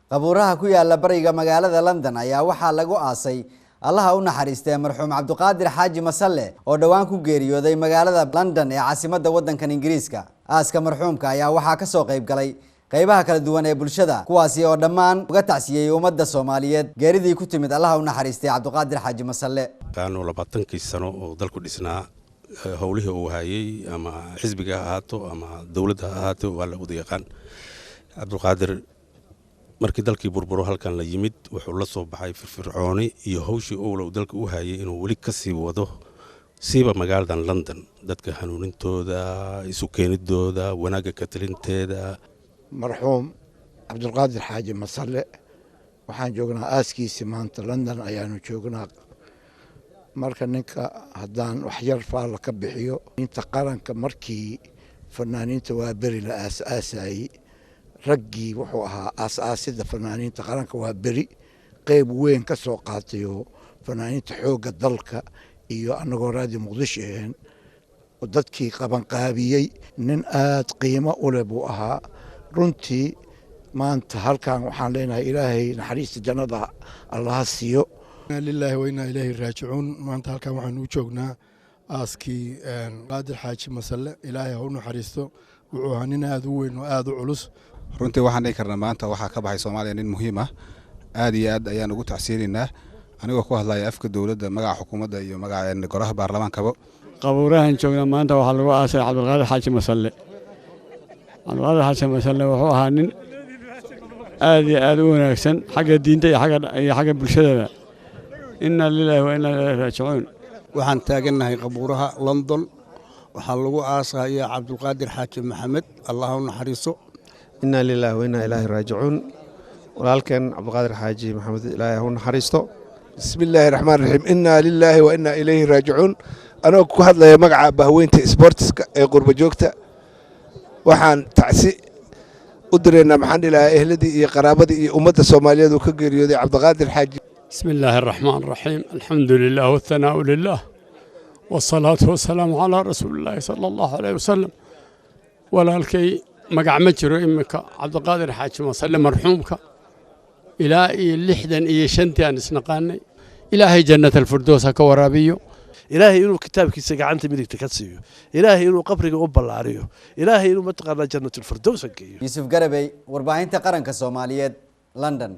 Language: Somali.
qabuuraha ku yaala bariga magaalada London ayaa waxaa lagu aasay Allaha u naxariistay marxuum Xaaji Masale oo dhawaan ku geeriyooday magaalada London ee caasimadda waddanka Ingiriiska. Aaska marxuumka ayaa waxaa ka soo qayb galay qaybaha kala duwan ee bulshada kuwaasi oo dhammaan uga tacsiyay ummadda Soomaaliyeed geeridii ku timid Allaha u naxariistay Xaaji Masale. kaanu 20 sano oo dalku dhisnaa howlihii uu hayay ama xisbiga ahaato ama dawladda ahaato waa la wada yaqaan. Qaadir markii dalkii burburo halkan la yimid wuxuu la soo baxay firfircooni iyo hawshii uu dalka u hayay inuu wali ka sii wado siiba magaalada London dadka hanuunintooda isu keenidooda wanaaga ka talinteeda. marxuum Qaadir Xaaji Masale waxaan joognaa aaskiisa maanta London ayaanu joognaa. marka ninka haddaan wax yar faal ka bixiyo inta qaranka markii fanaaniinta waa beri la aasaasay raggii wuxuu ahaa aasaasida fanaaniinta qaranka waa beri qayb weyn ka soo qaatay oo fanaaniinta xooga dalka iyo anagoo raadi Muqdisho ahayn oo dadkii qaban qaabiyay nin aad qiimo u leh buu ahaa. runtii maanta halkan waxaan leenahay ilaahay naxariista jannada Allah siiyo. lillahi wa inna ilayhi raaji'uun. maanta halkan waxaan u joognaa aaskii Qaadir Xaaji Masale ilaahay ha u naxariisto. wuxuu ahaa nin aad u weyn oo aad u culus. runtii waxaan dhihi karnaa maanta waxaa ka baxay Soomaaliya nin muhiim ah aad iyo aad ayaan ugu tacsiirinaa anigoo ku hadlaya afka dawladda magaca xukuumadda iyo magaca golaha baarlamaankaba. qabuurahan joognaa maanta waxaa lagu aasay Qaadir Xaaji Masale. Qaadir Xaaji Masale wuxuu ahaa nin aad iyo aad u wanaagsan xagga diinta iyo xagga bulshada. inna lillahi wa inna ilayhi raaji'uun. waxaan taaganahay qabuuraha London waxaa lagu aasayaa Qaadir Xaaji Maxamed Allah u naxariiso. inna lillahi wa inna ilayhi raaji'uun. walaalkan Qaadir Xaaji Maxamed ilaahay ha u naxariisto. bismillahir rahmaanir rahiim. inna lillahi wa inna ilayhi raaji'uun. anoo ku hadlaya magaca bahweynta sportska ee qurba joogta waxaan tacsi u direynaa maxaan ilaahay ehladii iyo qaraabadii iyo ummadda Soomaaliyeed oo ka geeriyooday Qaadir Xaaji. bismillahir rahmaanir rahiim. alxamdulillaah wa thanaa'u lillaah والصلاة والسلام على رسول الله صلى الله عليه وسلم. walaalkay magac ma jiro imika Qaadir Xaaji Masale marxuumka ilaa 65 aan isnaqaanay. ilaahay jannatul firdaws ka waraabiyo. ilaahay inuu kitaabkiisa gacanta midigta ka siiyo. ilaahay inuu qabriga u ballaariyo. ilaahay inuu mataqaana jannatul firdaws geeyo. Yusuf Garabay warbaahinta qaranka Soomaaliyeed London.